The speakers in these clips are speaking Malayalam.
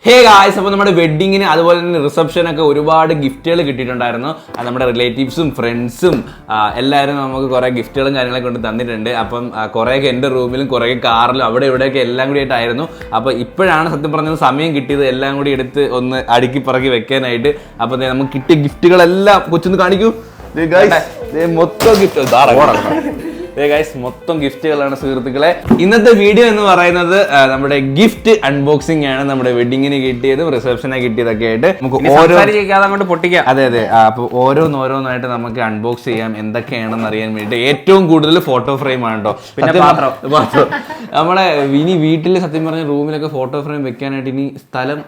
ഹേ ഗായ്സ്, അപ്പോൾ നമ്മുടെ വെഡിങ്ങിന് അതുപോലെ തന്നെ റിസപ്ഷനൊക്കെ ഒരുപാട് ഗിഫ്റ്റുകൾ കിട്ടിയിട്ടുണ്ടായിരുന്നു. നമ്മുടെ റിലേറ്റീവ്സും ഫ്രണ്ട്സും എല്ലാവരും നമുക്ക് കുറേ ഗിഫ്റ്റുകളും കാര്യങ്ങളൊക്കെ കൊണ്ട് തന്നിട്ടുണ്ട്. അപ്പം കുറേയൊക്കെ എൻ്റെ റൂമിലും കുറേ കാറിലും അവിടെ ഇവിടെയൊക്കെ എല്ലാം കൂടി ആയിട്ടായിരുന്നു. അപ്പോൾ ഇപ്പോഴാണ് സത്യം പറഞ്ഞത് സമയം കിട്ടിയത് എല്ലാം കൂടി എടുത്ത് ഒന്ന് അടുക്കി പറക്കി വെക്കാനായിട്ട്. അപ്പോൾ നമുക്ക് കിട്ടിയ ഗിഫ്റ്റുകളെല്ലാം കൊച്ചൊന്ന് കാണിക്കൂ. മൊത്തം ഗിഫ്റ്റ് മൊത്തം ഗിഫ്റ്റുകളാണ് സുഹൃത്തുക്കളെ. ഇന്നത്തെ വീഡിയോ എന്ന് പറയുന്നത് നമ്മുടെ ഗിഫ്റ്റ് അൺബോക്സിംഗ് ആണ്. നമ്മുടെ വെഡിങ്ങിന് കിട്ടിയതും റിസപ്ഷനെ കിട്ടിയതൊക്കെ ആയിട്ട് നമുക്ക് പൊട്ടിക്കാം. അതെ അപ്പൊ ഓരോന്നായിട്ട് നമുക്ക് അൺബോക്സ് ചെയ്യാം എന്തൊക്കെയാണെന്ന് അറിയാൻ വേണ്ടിയിട്ട്. ഏറ്റവും കൂടുതൽ ഫോട്ടോ ഫ്രെയിം ആണ് കേട്ടോ. നമ്മളെ ഇനി വീട്ടിൽ സത്യം പറഞ്ഞ റൂമിലൊക്കെ ഫോട്ടോ ഫ്രെയിം വെക്കാനായിട്ട് ഇനി സ്ഥലം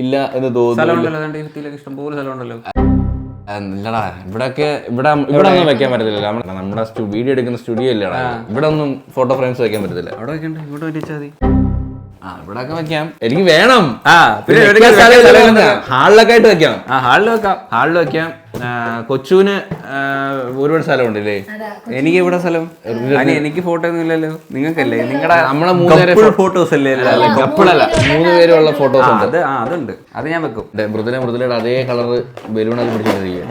ഇല്ല എന്ന് തോന്നുന്നു. ഇഷ്ടംപോലെ സ്ഥലമുണ്ടല്ലോ. ഇല്ലടാ, ഇവിടെ ഒന്നും വെക്കാൻ പറ്റത്തില്ല. നമ്മുടെ വീഡിയോ എടുക്കുന്ന സ്റ്റുഡിയോ ഇല്ലടാ. ഇവിടെ ഒന്നും ഫോട്ടോ ഫ്രെയിംസ് വെക്കാൻ പറ്റത്തില്ല. അവിടെ വെക്കണ്ട, ഇവിടെ വെച്ചാൽ മതി. ഇവിടെയൊക്കെ വെക്കാം. എനിക്ക് വേണം. ഹാളിലൊക്കെ ആയിട്ട് വെക്കാം. ഹാളിൽ വെക്കാം. കൊച്ചുവിന് ഒരുപാട് സ്ഥലം ഉണ്ടല്ലേ? എനിക്ക് ഇവിടെ സ്ഥലം. എനിക്ക് ഫോട്ടോ ഒന്നും ഇല്ലല്ലോ. നിങ്ങൾക്കല്ലേ? നിങ്ങളുടെ നമ്മളെ 3 ഫോട്ടോസ് അല്ലേ? കപ്പിളല്ല, 3 പേരുള്ള ഫോട്ടോസ് ഉണ്ട്. അതുണ്ട്, അത് ഞാൻ വെക്കും. മൃദുലയുടെ അതേ കളറ് ബലൂണൊക്കെ പിടിച്ചിട്ടിരിക്കുക.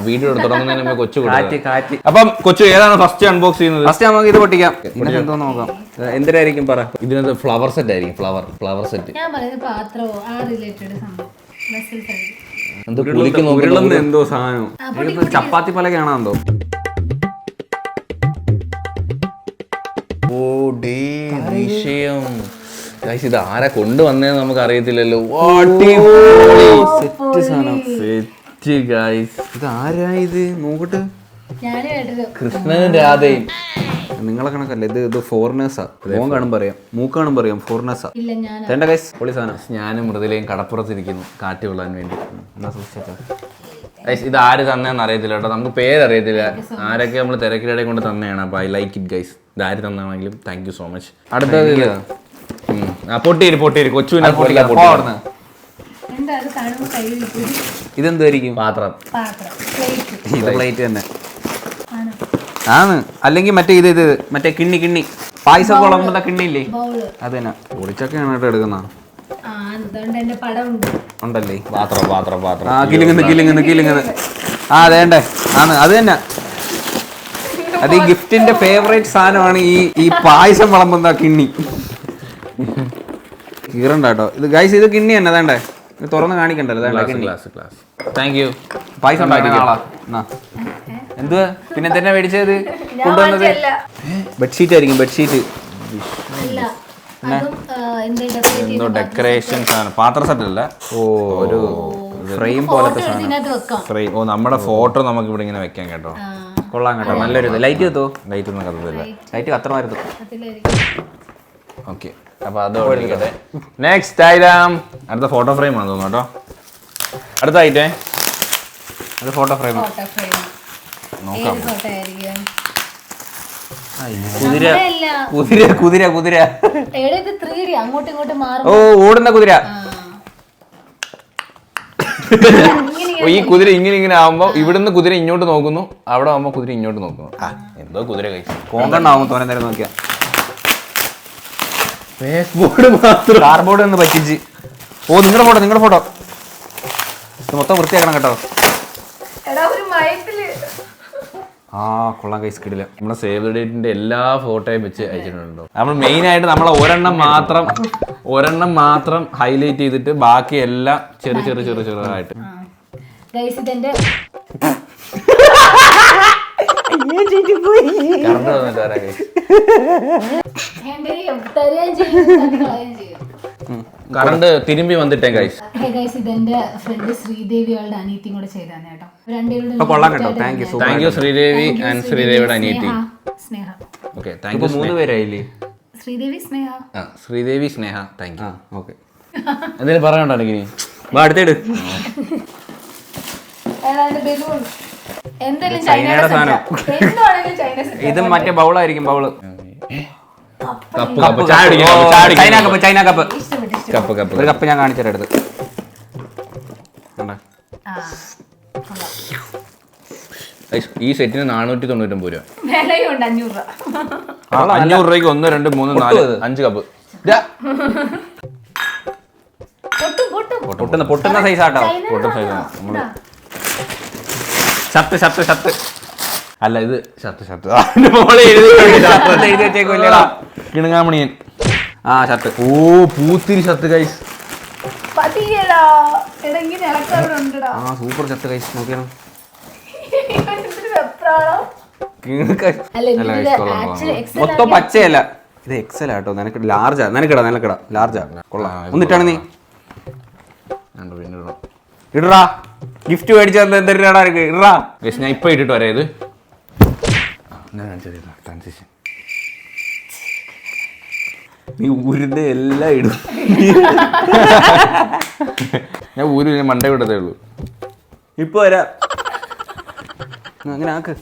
വീഡിയോ തുടങ്ങുന്നതിന് മുമ്പ് കൊച്ചു കാറ്റ്. അപ്പം കൊച്ചു ഏതാണ് ഫസ്റ്റ് അൺബോക്സ് ചെയ്യുന്നത്? ഫസ്റ്റ് നമുക്ക് ഇത് പൊട്ടിക്കാം. എന്തോ നോക്കാം. എന്തിനായിരിക്കും പറ? ഇതിനകത്ത് ഫ്ലവർ സെറ്റ് ആയിരിക്കും. Flower set. എന്തോ സാധനം. ചപ്പാത്തി പലകയാണോ എന്തോ? ഇത് ആരെ കൊണ്ടുവന്നേന്ന് നമുക്ക് അറിയത്തില്ലല്ലോ. ഇത് ആരാ ഇത്? നോക്കട്ടെ. കൃഷ്ണനും രാധയും. നിങ്ങളെ കണക്കല്ലേ ഇത്? ഫോറിനേഴ്സാ. മോൻ കാണും പറയാം, മൂക്ക് കാണും പറയാം. ഫോറിനേഴ്സാ. പൊളി സാധനം. ഞാനും മൃദുലയും കടപ്പുറത്തിരിക്കുന്നു കാറ്റ് കൊള്ളാൻ വേണ്ടി. ഇത് ആര് തന്നേന്ന് അറിയത്തില്ല കേട്ടോ. നമുക്ക് പേരറിയത്തില്ല. ആരൊക്കെ നമ്മൾ തിരക്കിലൂടെ കൊണ്ട് തന്നെയാണ്. അപ്പൊ ഐ ലൈക്ക് ഇറ്റ് ഗൈസ്. ഇത് ആര് തന്നാണെങ്കിലും താങ്ക് യു സോ മച്ച്. അടുത്തത് പൊട്ടിയേരി കൊച്ചുവിനെ ഇതെന്തായിരിക്കും? പാത്രം. ഇത് പ്ലേറ്റ് തന്നെ ആണ്. അല്ലെങ്കിൽ മറ്റേ കിണ്ണി പായസം കുളമ്പുന്ന കിണ്ണില്ലേ? അത് തന്നെ. പൊളിച്ചൊക്കെയാണ് കേട്ടോ എടുക്കുന്ന. ഉണ്ടല്ലേ? പാത്രം കിലുങ്ങുന്നു. അതേണ്ടേ ആണ്. അത് തന്നെ. അത് ഈ ഗിഫ്റ്റിന്റെ ഫേവറേറ്റ് സാധനമാണ് ഈ പായസം വിളമ്പുന്ന കിണ്ണി. കീറണ്ട കേട്ടോ ഇത് ഗൈസ്. ഇത് കിണ്ണി തന്നെ. അതേണ്ടേ, തുറന്ന് കാണിക്കണ്ടല്ലോ. Thank you. പായസം ഉണ്ടാക്കിയ ആളാ. എന്തുവാ പിന്നെ തന്നെ മേടിച്ചത്? കൊണ്ടുവന്നത് ബെഡ്ഷീറ്റ് ആയിരിക്കും. ബെഡ്ഷീറ്റ് എന്തോ ഡെക്കറേഷൻ സാധനം. പാത്ര സെറ്റ് അല്ല. ഒരു ഫ്രെയിം പോലത്തെ ഫ്രെയിം. നമ്മുടെ ഫോട്ടോ നമുക്ക് ഇവിടെ ഇങ്ങനെ വെക്കാം കേട്ടോ. കൊള്ളാം കേട്ടോ. നല്ലൊരു ലൈറ്റ് കത്തോ? ലൈറ്റ് ഒന്നും കത്തത്തില്ല. ലൈറ്റ് കത്തണമായിരുന്നു. ഓക്കെ, അപ്പൊ അത് ഓടിക്കട്ടെ. നെക്സ്റ്റ് ഐറ്റം അടുത്ത ഫോട്ടോ ഫ്രെയിം ആണ് തോന്നുന്നു കേട്ടോ. അടുത്ത ഐറ്റം അത് ഫോട്ടോ ഫ്രെയിം. നോക്കാം. കുതിര. ഓടുന്ന കുതിര. ഈ കുതിര ഇങ്ങനെ ആവുമ്പോ ഇവിടുന്ന് കുതിര ഇങ്ങോട്ട് നോക്കുന്നു, അവിടെ ആവുമ്പോ കുതിര ഇങ്ങോട്ട് നോക്കുന്നു. എന്തോ കുതിര കഴിച്ചു. കോങ്കണ്ണാവും തോനെ നേരം നോക്കിയാ. കാർബോർഡ് ഒന്ന് പറ്റിച്ച്. നിങ്ങളുടെ ഫോട്ടോ മൊത്തം വൃത്തിയാക്കണം കേട്ടോ. കൊള്ളാം കൈസ്, കിടില്ല. നമ്മളെ സേവ് ഡേറ്റിന്റെ എല്ലാ ഫോട്ടോയും വെച്ച് അയച്ചിട്ടുണ്ടോ? നമ്മൾ മെയിൻ ആയിട്ട് നമ്മളെ ഒരെണ്ണം മാത്രം ഹൈലൈറ്റ് ചെയ്തിട്ട് ബാക്കി എല്ലാം ചെറുതായിട്ട്. കറണ്ട് തിരുമ്പി വന്നിട്ടേ ഗൈസ്. ഇതെന്റെ ഫ്രണ്ട് ശ്രീദേവിയുടെ അനിയത്തിയും കൂടെ ചെയ്താണ് കേട്ടോ. താങ്ക് യു ശ്രീദേവി ആൻഡ് ശ്രീദേവിയുടെ അനിയത്തി സ്നേഹ. Okay, thank you. 3 പേരായില്ലേ? Sridevi Sneha. Thank you. Okay, എന്തെങ്കിലും പറയണ്ടോ? എനിക്ക് അടുത്തേട്. ഇത് മറ്റേ ബൗളായിരിക്കും. Bowl china cup. ഒരു കപ്പ് ഞാൻ കാണിച്ചെടുത്ത്. ഈ സെറ്റിന് 499 രൂപ. 500 രൂപയ്ക്ക് 1, 2, 3, 4, 5 കപ്പ്. പൊട്ടുന്ന സൈസ് ആട്ടോ. ഷർട്ട് അല്ല ഇത് ഷർട്ട് എഴുതി വെച്ചേക്കല്ലേടാ കിണുങ്ങാമണിയൻ. ആ ഷർട്ട്. ഓ പൂത്തിരി ഷർട്ട് ഗൈസ്. ആ സൂപ്പർ ഷർട്ട് ഗൈസ്. നോക്കിയാണ് മൊത്തം പച്ചയല്ല, ഇത് എക്സൽ ആട്ടോ. നിനക്ക് ലാർജാ, നിനക്കിടാ ലാർജാ. കൊള്ളാം. ഒന്നിട്ടാണ് നീ ഇടറാ. ഗിഫ്റ്റ് മേടിച്ചാൽ എന്തിനാടാ ഇടറാ. ഞാൻ ഇപ്പൊ ഇട്ടിട്ട് വരാം ഇത്. ട്രാൻസിഷൻ നീ ഊരിന്റെ എല്ലാം ഇടും. ഞാൻ ഊരി മണ്ടേ വിടത്തേ ഉള്ളൂ. ഇപ്പൊ വരാ. അങ്ങനെ ആക്ക്.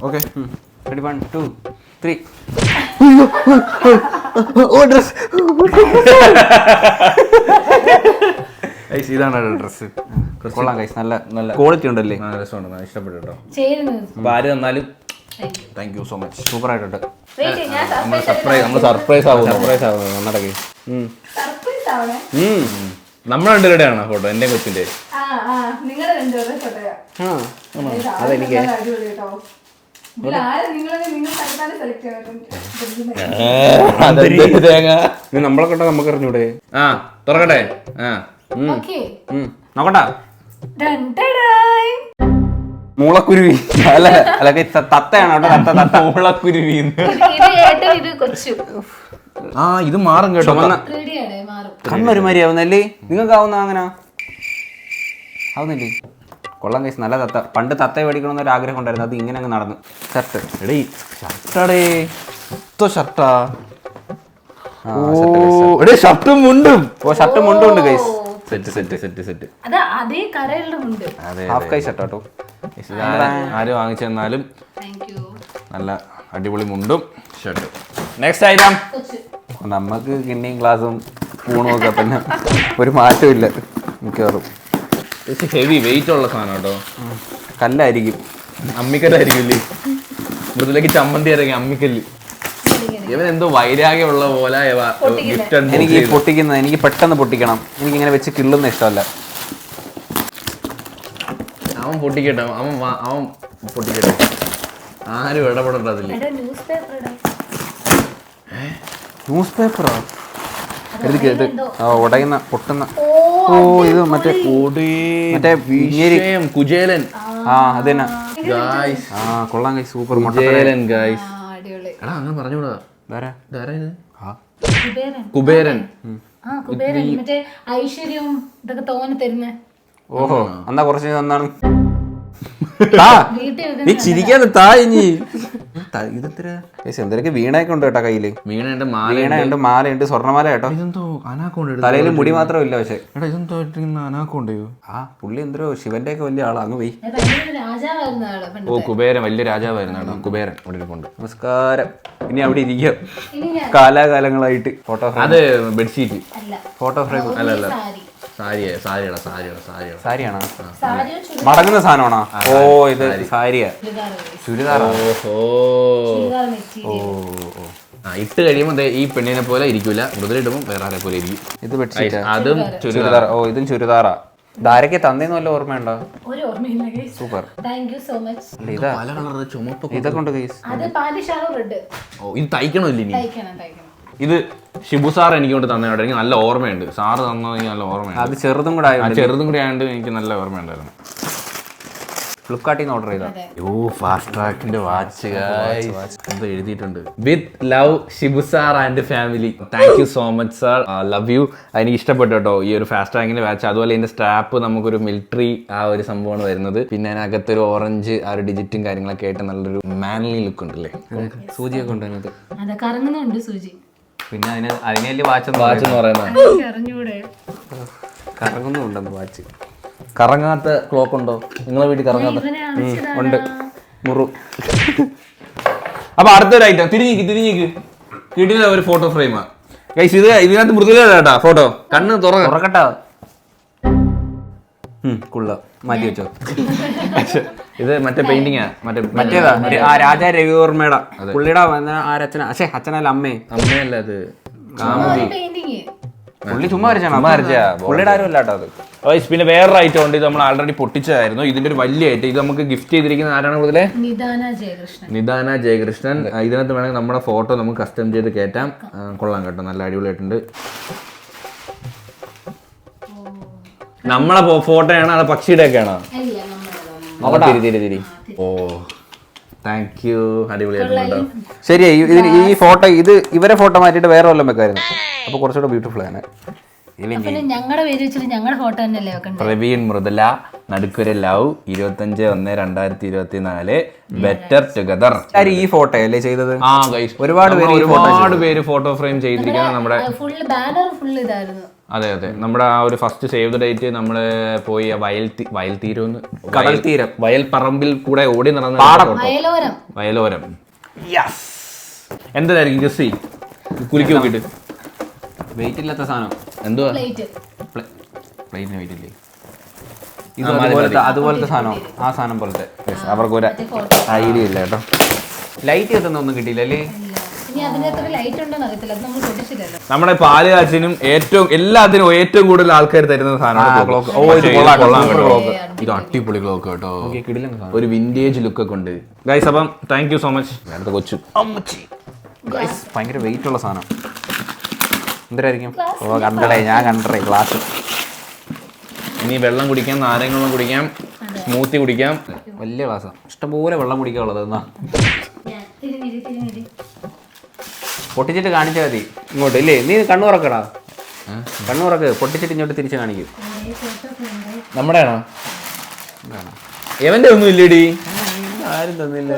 Okay ready 1 2 3. ഇതാണ് ഡ്രസ്. കൊള്ളാം ഗൈസ്. നല്ല ക്വാളിറ്റി ഉണ്ടല്ലേ. രസമുണ്ട്, ഇഷ്ടപ്പെട്ടു കേട്ടോ. ചേരുന്നത് അപ്പൊ ആര് തന്നാലും thank you so much. Super ആയിട്ടുണ്ട്. നമ്മൾ സർപ്രൈസ് ആവുന്നു. നന്നടക്കെ നമ്മൾ രണ്ടുപേരുടെയാണോ ഫോട്ടോ? എന്റെ കൊച്ചിന്റെ. അതെനിക്ക് നമ്മളെ കണ്ടാ നമുക്ക് അറിഞ്ഞൂടെ. ആ തുറക്കട്ടെ. നോക്കട്ടാ. മൂളക്കുരുവി അല്ല തത്തയാണ് കേട്ടോ. തത്ത മൂളക്കുരുവി. ഇത് കൊച്ചു ആ ഇത് മാറും കേട്ടോ. കണ്ണൊരുമാതിരി ആവുന്നല്ലേ. നിങ്ങൾക്ക് ആവുന്ന അങ്ങനെ ആവുന്നില്ലേ? കൊള്ളാം കൈസ്. നല്ല തത്ത. പണ്ട് തത്തയെ മേടിക്കണമെന്ന് ഒരു ആഗ്രഹം ഉണ്ടായിരുന്നു. അത് ഇങ്ങനെ അങ്ങ് നടന്നു. ഷർട്ട് എടീ ഷർട്ടാടേ. ഷർട്ടാ. ഷർട്ടും മുണ്ടും. ഓ ഷർട്ടും മുണ്ടും ഉണ്ട് കൈസ്. സെറ്റ്. അതേ കരയിലുണ്ട്. ഹാഫ് കൈ ഷർട്ട് കേട്ടോ. ആര് വാങ്ങിച്ചെന്നാലും നല്ല അടിപൊളി മുണ്ടും ഷർട്ടും. Next item. നമുക്ക് കിണ്ണിയും ഗ്ലാസും സ്പൂണും ഒക്കെ പിന്നെ ഒരു മാറ്റവും ഇല്ല മിക്കവാറും. ഹെവി വെയിറ്റ് ഉള്ള സാധനം കേട്ടോ. കല്ലായിരിക്കും. അമ്മിക്കല്ലായിരിക്കും. മൃദുലേക്ക് ചമ്മന്തി ഇറങ്ങി അമ്മിക്കല്ല്. ഇവൻ എന്തോ വൈരാഗ്യമുള്ള പോലെ എനിക്ക് പൊട്ടിക്കുന്നത്, എനിക്ക് പെട്ടെന്ന് പൊട്ടിക്കണം. എനിക്ക് ഇങ്ങനെ വെച്ച് കിള്ളുന്ന ഇഷ്ടമല്ല. അവൻ പൊട്ടിക്കട്ടെ. അവൻ പൊട്ടിക്കട്ടെ. ആരും ഇടപെടണ്ട അതില്. ന്യൂസ് പേപ്പറോ? ഉടയുന്ന പൊട്ടുന്ന. ഓ ഇത് മറ്റേ കുചേലൻ. ആ അത് തന്നെ. ആ കൊള്ളാം ഗൈസ്. Super Kuchelan guys. എടാ അങ്ങനെ പറഞ്ഞൂടാ. കുബേരൻ. മറ്റേ ഐശ്വര്യവും ഇതൊക്കെ തോന്നി തരുന്ന. ഓഹോ എന്നാ കുറച്ച് തന്നാണ്. വീട്ടിൽ നീ ചിരിക്കാതെ താ ഇനി. ഇതെത്ര എന്തൊക്കെ വീണയൊക്കെ ഉണ്ട് കേട്ടോ കയ്യില്. വീണയുണ്ട്, വീണയുണ്ട്, മാലയുണ്ട്, സ്വർണ്ണമാല കേട്ടോ. ഇതെന്തോ അനാക്കോണ്ട്. തലയിൽ മുടി മാത്രമില്ല പക്ഷെ. എടാ ഇതെന്തോ അനാക്കോണ്ടയോ? ആ പുള്ളി എന്തോ ശിവന്റെ ഒക്കെ വലിയ ആളാ. അങ്ങ് പോയി. രാജാവായിരുന്ന ആള്. ഓ കുബേരൻ വലിയ രാജാവായിരുന്നു കേട്ടോ. കുബേരൻ അവിടെ ഇരിപ്പുണ്ട്. നമസ്കാരം. ഇനി അവിടെ ഇരിക്കാം കാലാകാലങ്ങളായിട്ട്. ഫോട്ടോ അത് ബെഡ്ഷീറ്റ്. ഫോട്ടോ ഫ്രെയിം അല്ലല്ല സാരിയാണോ? മടങ്ങുന്ന സാധനമാണോ? ഓ ഇത് സാരിയാ. ചുരിദാറോ? ഇട്ട് കഴിയുമ്പോ ഈ പെണ്ണിനെ പോലെ ഇരിക്കൂല. മൃദുലിടുമ്പോ വേറെ ആരെ പോലെ ഇരിക്കും. ഇത് ബെഡ്ഷീറ്റ്. അതും ചുരിദാർ. ഓ ഇതും ചുരിദാറാ. ഇതാരൊക്കെ തന്നേന്ന് വല്ല ഓർമ്മയുണ്ടോ? സൂപ്പർ. ഇതാ ഇതൊക്കെ ഉണ്ട് ഗൈസ്. ഇത് തയ്ക്കണമല്ലോ ഇനി. ഇത് ഷിബു സാർ എനിക്ക് കൊണ്ട് തന്നെ എനിക്ക് നല്ല ഓർമ്മയുണ്ട്. സാറ് തന്നത് എനിക്ക് നല്ല ഓർമ്മയുണ്ട്. അത് ചെറുതും കൂടെ ആയതുകൊണ്ട് എനിക്ക് നല്ല ഓർമ്മയുണ്ടായിരുന്നു. ഫ്ലിപ്കാർട്ടിൽ നിന്ന് ഓർഡർ ചെയ്താ. ഫാസ്റ്റ് ട്രാക്കിന്റെ വാച്ച് എന്തോ എഴുതിയിട്ടുണ്ട്. With love Shibu sir and family. Thank you so much sir. Love you. എനിക്ക് ഇഷ്ടപ്പെട്ടു കേട്ടോ ഈ ഒരു ഫാസ്റ്റ് ട്രാക്കിന്റെ വാച്ച്. അതുപോലെ ഇതിന്റെ സ്ട്രാപ്പ് നമുക്കൊരു മിലിറ്ററി ആ ഒരു സംഭവമാണ് വരുന്നത്. പിന്നെ അതിനകത്തൊരു ഓറഞ്ച് ആ ഒരു ഡിജിറ്റും കാര്യങ്ങളൊക്കെ ആയിട്ട് നല്ലൊരു മാൻലി ലുക്ക് ഉണ്ടല്ലേ. സൂചിയൊക്കെ ഉണ്ട് അതിനകത്ത്. കറങ്ങുന്നുണ്ട് സൂചി. പിന്നെ അതിന് വലിയ വാച്ച് എന്ന് പറയുന്നത് കറങ്ങുന്നുണ്ടെന്ന്. വാച്ച് കറങ്ങാത്ത ക്ലോക്ക് ഉണ്ടോ നിങ്ങളെ വീട്ടിൽ? കറങ്ങാത്ത ഉണ്ട്. മുറു. അപ്പൊ അടുത്തൊരു ഐറ്റം. തിരിഞ്ഞിക്ക് കിട്ടില്ല ഒരു ഫോട്ടോ ഫ്രെയിമാ ഗൈസ്. ഇതിനകത്ത് മൃദുലേട്ടാ ഫോട്ടോ. കണ്ണ് തുറക്കട്ടാ. മാറ്റി വെച്ചോ. ഇത് മറ്റേ പെയിന്റിങ്ങാ മറ്റേതാ ആ രാജാ രവിവർമ്മയുടെ പുള്ളിയുടെ ആരച്ഛന അച്ഛനല്ല അമ്മയല്ല അത് പെയിന്റിങ് പുള്ളി ചുമ്മാ വരച്ചാണ് പുള്ളിയുടെ ആരും അല്ലാട്ടോ അത്. പിന്നെ വേറൊരു ഐറ്റം ഉണ്ട്, ഇത് നമ്മൾ ആൾറെഡി പൊട്ടിച്ചതായിരുന്നു. ഇതിന്റെ ഒരു വലിയ ഐറ്റം, ഇത് നമുക്ക് ഗിഫ്റ്റ് ചെയ്തിരിക്കുന്ന ആരാണ് കൂടുതൽ? നിദാന ജയകൃഷ്ണൻ. ഇതിനകത്ത് വേണമെങ്കിൽ നമ്മുടെ ഫോട്ടോ നമുക്ക് കസ്റ്റം ചെയ്ത് കയറ്റാം. കൊള്ളാം കേട്ടോ, നല്ല അടിപൊളിയായിട്ടുണ്ട്. നമ്മളെ ഫോട്ടോയാണോ അത് പക്ഷിയുടെ ഒക്കെ ആണോ? തിരി. ഓ താങ്ക് യു, അടിപൊളിയായിട്ടുണ്ട്. ശരിയായി. ഈ ഫോട്ടോ ഇവരെ ഫോട്ടോ മാറ്റിയിട്ട് വേറെ വല്ലതും വെക്കായിരുന്നു, അപ്പൊ കുറച്ചുകൂടെ ബ്യൂട്ടിഫുൾ ആണ്. ഞങ്ങളുടെ പേര് വെച്ചിട്ട് ഞങ്ങളുടെ ഫോട്ടോ തന്നെയല്ലേ വെക്കണ്ടേ? പ്രവീൺ മൃദുല, നടുക്കുര ലവ്, 25/1/2024, ബെറ്റർ ടുഗദർ. ഈ ഫോട്ടോ അല്ലേ ചെയ്തത്? ഒരുപാട് പേര് ഫോട്ടോ ഫ്രെയിം ചെയ്തിരിക്കുന്നത് നമ്മുടെ ഫുള്ള് ബാനർ ഫുള്ള് ഇതായിരുന്നു. അതെ നമ്മുടെ ആ ഒരു ഫസ്റ്റ് സേവ് ദ ഡേറ്റ് നമ്മള് പോയി കടൽ തീരം വയൽ പറമ്പിൽ കൂടെ ഓടി നടന്ന വയലോരം. എന്തായിരിക്കും ജസ്സി കുലുക്കി നോക്കിട്ട്? വെയിറ്റ് ഇല്ലാത്ത സാധനം എന്തുവാ? പ്ലേറ്റിന് വെയിറ്റ് ഇല്ലേ? അതുപോലത്തെ സാധനം, ആ സാധനം പോലത്തെ. അവർക്ക് ഒരു ഐഡിയ ഇല്ല കേട്ടോ. ലൈറ്റ് കത്തുന്ന ഒന്നും കിട്ടിയില്ല അല്ലേ? നമ്മുടെ പാല് കാച്ചിനും എല്ലാത്തിനും ഏറ്റവും കൂടുതൽ ആൾക്കാർ തരുന്ന സാധനമാണ് ക്ലോക്ക്. ഇത് അടിപൊളി ക്ലോക്ക് കേട്ടോ, ഒരു വിന്റേജ് ലുക്ക് ഒക്കെ ഉണ്ട് ഗൈസ്. അപ്പം താങ്ക് യു സോ മച്ച്. അടുത്ത കൊച്ചു ഭയങ്കര വെയിറ്റ് ഉള്ള സാധനം എന്തായിരിക്കും? ഞാൻ കണ്ടേ ഗ്ലാസ്. ഇനി വെള്ളം കുടിക്കാം, നാരങ്ങളും കുടിക്കാം, സ്മൂത്തി കുടിക്കാം. വലിയ ഗ്ലാസ്സാണ്, ഇഷ്ടംപോലെ വെള്ളം കുടിക്കാനുള്ളത്. എന്നാ പൊട്ടിച്ചിട്ട് കാണിച്ചാൽ മതി ഇങ്ങോട്ട്. ഇല്ലേ, നീ കണ്ണുറക്കടാ, കണ്ണുറക്ക്. പൊട്ടിച്ചിട്ട് ഇങ്ങോട്ട് തിരിച്ച് കാണിക്കും. നമ്മുടെ ആണോ? എവന്റെ ഒന്നും ഇല്ലേടി, ആരും തന്നില്ല.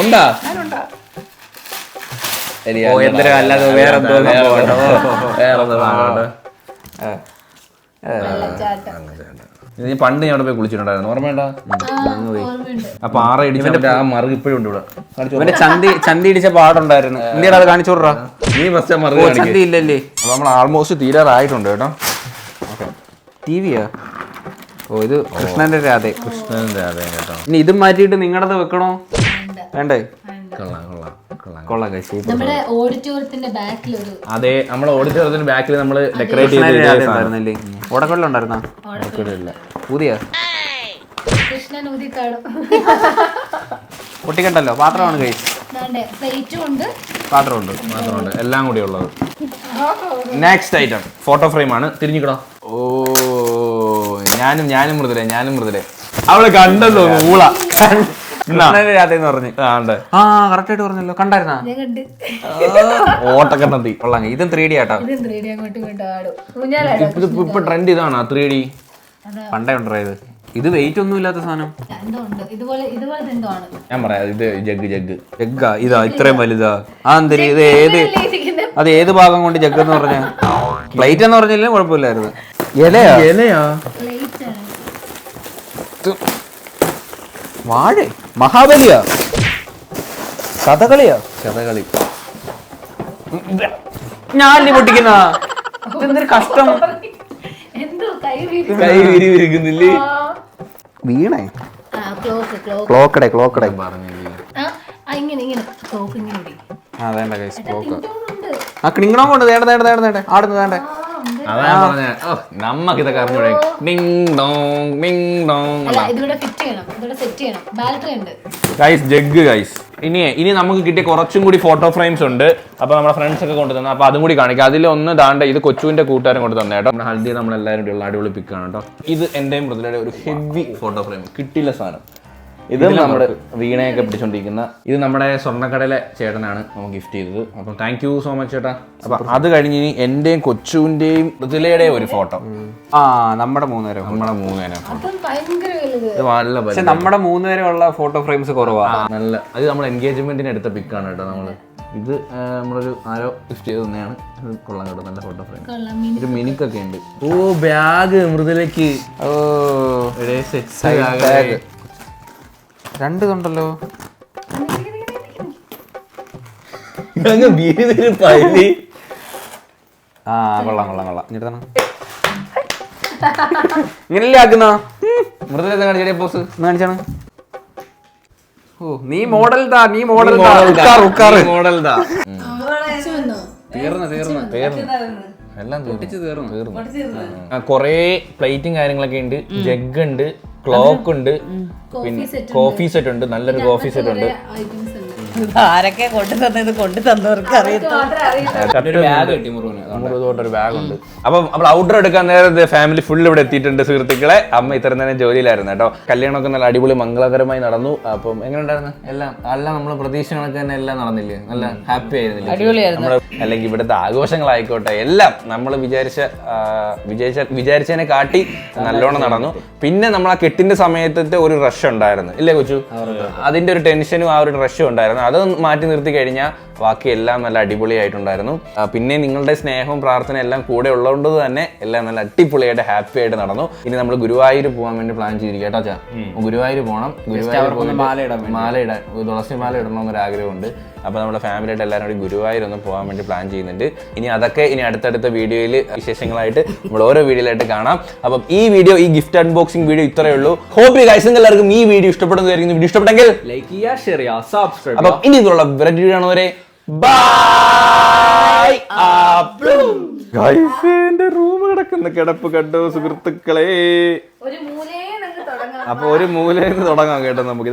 ഉണ്ടാ? എന്തിനാ അല്ലാതെ വേറെന്തോ. പണ്ട് ഞാൻ അവിടെ പോയി കുളിച്ചിട്ടുണ്ടായിരുന്നു, ഓർമ്മയുണ്ടോ? അപ്പൊ ആറ ഇടിച്ചവന്റെ ആ മറുക് ഇപ്പോഴും ഉണ്ട് ഇവിടെ. ചന്തി ഇടിച്ച പാടുണ്ടായിരുന്നു. ഇന്ത്യയുടെ അത് കാണിച്ചു കൊടുറാ. നീ ഫസ്റ്റ് മറുക് ചന്തി ഇല്ലല്ലേ? അപ്പൊ നമ്മൾ ആൾമോസ്റ്റ് തീരാറായിട്ടുണ്ട് കേട്ടോ. ടിവിയാ? ഓ, ഇത് കൃഷ്ണന്റെ രാധ. കൃഷ്ണന്റെ രാധ കേട്ടോ. ഇനി ഇതും മാറ്റിയിട്ട് നിങ്ങളത് വെക്കണോ? വേണ്ടേ? നമ്മുടെ ഓഡിറ്റോറിയത്തിന്റെ ബാക്കിൽ ഒരു അതെ, നമ്മുടെ ഓഡിറ്റോറിയത്തിന്റെ ബാക്കിൽ നമ്മൾ ഡെക്കറേറ്റ് ചെയ്തിട്ടുണ്ടായിരുന്നല്ലേ? ഓടക്കൊള്ളുണ്ടായിരുന്നോ? പുതിയ കൃഷ്ണൻ ഊതിക്കാടും പൊട്ടിക്കണ്ടല്ലോ. പാത്രമാണ് കഴിച്ച്, പാത്രമുണ്ട്, എല്ലാം കൂടി ഉള്ളത്. നെക്സ്റ്റ് ഐറ്റം ഫോട്ടോ ഫ്രെയിം ആണ്. തിരിഞ്ഞിക്കടോ. ഓ, ഞാനും മൃദുലേ അവളെ കണ്ടല്ലോ. ഊള പറഞ്ഞു. ആ കറക്റ്റ് ആയിട്ട് പറഞ്ഞല്ലോ. കണ്ടായിരുന്നാ? ഓട്ടക്കണ്ണത്തി. കൊള്ളാം. ഇതും 3D ആട്ടോ. ഇപ്പൊ ട്രെൻഡ് ഇതാണ് 3D. പണ്ടേ ഉണ്ടോ ഇത്? ഇത് വെയിറ്റ് ഒന്നും ഇല്ലാത്ത സാധനം. ഞാൻ പറയാം, ഇത് ജഗ്ഗാ. ഇതാ ഇത്രയും വലുതാ. അത് ഏത് ഭാഗം കൊണ്ട് ജഗ് എന്ന് പറഞ്ഞ? പ്ലേറ്റ് എന്ന് പറഞ്ഞില്ലേ കുഴപ്പമില്ലായിരുന്നു. ഇലയാ? വാഴ? മഹാബലിയാ? കഥകളി. ഞാൻ പൊട്ടിക്കുന്ന ഇതെന്തൊരു കഷ്ടം. കൈ വിരിക്കുന്നില്ലേ? വീണേ? ക്ലോക്കടെ ക്ലിങ്ങണോ കൊണ്ട് നേടേ ആടുന്നു. നമ്മക്കിതൊക്കെ അറിഞ്ഞൂടെ? ജഗ് ഗൈസ്. ഇനി നമുക്ക് കിട്ടിയ കുറച്ചും കൂടി ഫോട്ടോ ഫ്രെയിംസ് ഉണ്ട്. അപ്പൊ നമ്മുടെ ഫ്രണ്ട്സ് ഒക്കെ കൊണ്ടു തന്നെ, അപ്പൊ അതും കൂടി കാണിക്കാം. അതിലൊന്ന് ദാണ്ട് ഇത് കൊച്ചുവിന്റെ കൂട്ടുകാരൻ കൊണ്ട് തന്നെ കേട്ടോ. നമ്മുടെ ഹൽദി നമ്മളെല്ലാവരും കൂടി ഉള്ള അടിപൊളി പിക്കാണ് കേട്ടോ. ഇത് എന്റെയും മൃദുലയുടെ ഒരു ഹെവി ഫോട്ടോ ഫ്രെയിം, കിട്ടില്ല സാധനം. ഇത് നമ്മുടെ വീണയൊക്കെ പിടിച്ചോണ്ടിരിക്കുന്ന, ഇത് നമ്മുടെ സ്വർണ്ണക്കടയിലെ ചേട്ടനാണ് നമുക്ക് ഗിഫ്റ്റ് ചെയ്തത്. അപ്പം താങ്ക് യു സോ മച്ച് ചേട്ടാ. അപ്പൊ അത് കഴിഞ്ഞ് ഇനി എന്റെയും കൊച്ചുവിന്റെയും മൃദുലയുടെയും ഒരു ഫോട്ടോ. നമ്മുടെ മൂന്നുപേരും പക്ഷെ നമ്മുടെ മൂന്നുപേരുള്ള ഫോട്ടോ ഫ്രെയിംസ് കുറവാണ്. നല്ല, അത് നമ്മൾ എൻഗേജ്മെന്റിന് എടുത്ത പിക്കാണ് കേട്ടോ. നമ്മള് ഇത് നമ്മളൊരു ആരോ ഗിഫ്റ്റ് ചെയ്ത് തന്നെയാണ്. കൊള്ളാം കേട്ടോ, നല്ല ഫോട്ടോ ഫ്രെയിം. ഒരു മിനിക്കൊക്കെ ഉണ്ട്. ഓ, ബാഗ് മൃദുലയ്ക്ക്. ഓ, സെറ്റ്. രണ്ടുണ്ടല്ലോ. കൊള്ളാം. ഇങ്ങനല്ലേ ആക്കുന്ന മൃദുല കാണിച്ചേ പോസ് കാണിച്ചാണ്. ഓ നീ മോഡൽ താ മോഡൽ എല്ലാം തീർന്നു. കൊറേ പ്ലേറ്റും കാര്യങ്ങളൊക്കെ ഉണ്ട്, ജഗ് ഉണ്ട്, ക്ലോക്ക് ഉണ്ട്, പിന്നെ കോഫി സെറ്റ് ഉണ്ട്, നല്ലൊരു കോഫി സെറ്റ് ഉണ്ട്. ആരൊക്കെ കൊണ്ടു തന്നവർക്ക് ഒരു ബാഗ് ഉണ്ട്. അപ്പം നമ്മൾ ഔട്ടർ എടുക്കാൻ നേരത്തെ ഫാമിലി ഫുൾ ഇവിടെ എത്തിയിട്ടുണ്ട് സുഹൃത്തുക്കളെ. അമ്മ ഇത്ര നേരം ജോലിയിലായിരുന്നു കേട്ടോ. കല്യാണമൊക്കെ നല്ല അടിപൊളി മംഗളകരമായി നടന്നു. അപ്പം എങ്ങനെ ഉണ്ടായിരുന്നു എല്ലാം? നമ്മൾ പ്രതീക്ഷ കണക്ക് തന്നെ എല്ലാം നടന്നില്ലേ? നല്ല ഹാപ്പി ആയിരുന്നില്ലേ നമ്മള്? അല്ലെങ്കിൽ ഇവിടുത്തെ ആഘോഷങ്ങളായിക്കോട്ടെ എല്ലാം നമ്മൾ വിചാരിച്ചതിനെ കാട്ടി നല്ലോണം നടന്നു. പിന്നെ നമ്മൾ ആ കെട്ടിന്റെ സമയത്തെ ഒരു റഷ് ഉണ്ടായിരുന്നു ഇല്ലേ കൊച്ചു? അതിന്റെ ഒരു ടെൻഷനും ആ ഒരു റഷും ഉണ്ടായിരുന്നു. അത് മാറ്റി നിർത്തി കഴിഞ്ഞാൽ ബാക്കി എല്ലാം നല്ല അടിപൊളിയായിട്ടുണ്ടായിരുന്നു. പിന്നെ നിങ്ങളുടെ സ്നേഹവും പ്രാർത്ഥന എല്ലാം കൂടെ ഉള്ളതുകൊണ്ട് തന്നെ എല്ലാം നല്ല അടിപൊളിയായിട്ട് ഹാപ്പി ആയിട്ട് നടന്നു. ഇനി നമ്മൾ ഗുരുവായൂർ പോകാൻ വേണ്ടി പ്ലാൻ ചെയ്തിരിക്കും കേട്ടോ ചാ. ഗുരുവായൂർ പോകണം. ഗുരുവായൂർ മാല ഇടാൻ തുളസി മാല ഇടണമെന്നൊരു ആഗ്രഹമുണ്ട്. അപ്പോൾ നമ്മുടെ ഫാമിലി ആയിട്ട് എല്ലാവരും കൂടി ഗുരുവായൂർ ഒന്ന് പോകാൻ വേണ്ടി പ്ലാൻ ചെയ്യുന്നുണ്ട്. ഇനി അതൊക്കെ ഇനി അടുത്തടുത്ത വീഡിയോയിൽ വിശേഷങ്ങളായിട്ട് നമ്മൾ ഓരോ വീഡിയോയിലായിട്ട് കാണാം. അപ്പം ഈ വീഡിയോ, ഈ ഗിഫ്റ്റ് അൺബോക്സിംഗ് വീഡിയോ ഇത്രയേ ഉള്ളൂ. ഹോപ്പ് ഗൈസ് എല്ലാവർക്കും ഈ വീഡിയോ ഇഷ്ടപ്പെടുന്നതായിരിക്കും. വീഡിയോ ഇഷ്ടപ്പെട്ടെങ്കിൽ ലൈക്ക് ചെയ്യുക, ഷെയർ ചെയ്യുക, സബ്സ്ക്രൈബ്. അപ്പം ഇനി ഇതുള്ള വീഡിയോ കാണുന്നവരെ ബൈ. എന്റെ റൂം കിടക്കുന്ന കിടപ്പ് കണ്ടോ സുഹൃത്തുക്കളെ? ഒരു മൂലയിൽ നിന്ന് തുടങ്ങാം. അപ്പൊ ഒരു മൂലയിൽ നിന്ന് തുടങ്ങാം കേട്ടോ നമുക്ക്.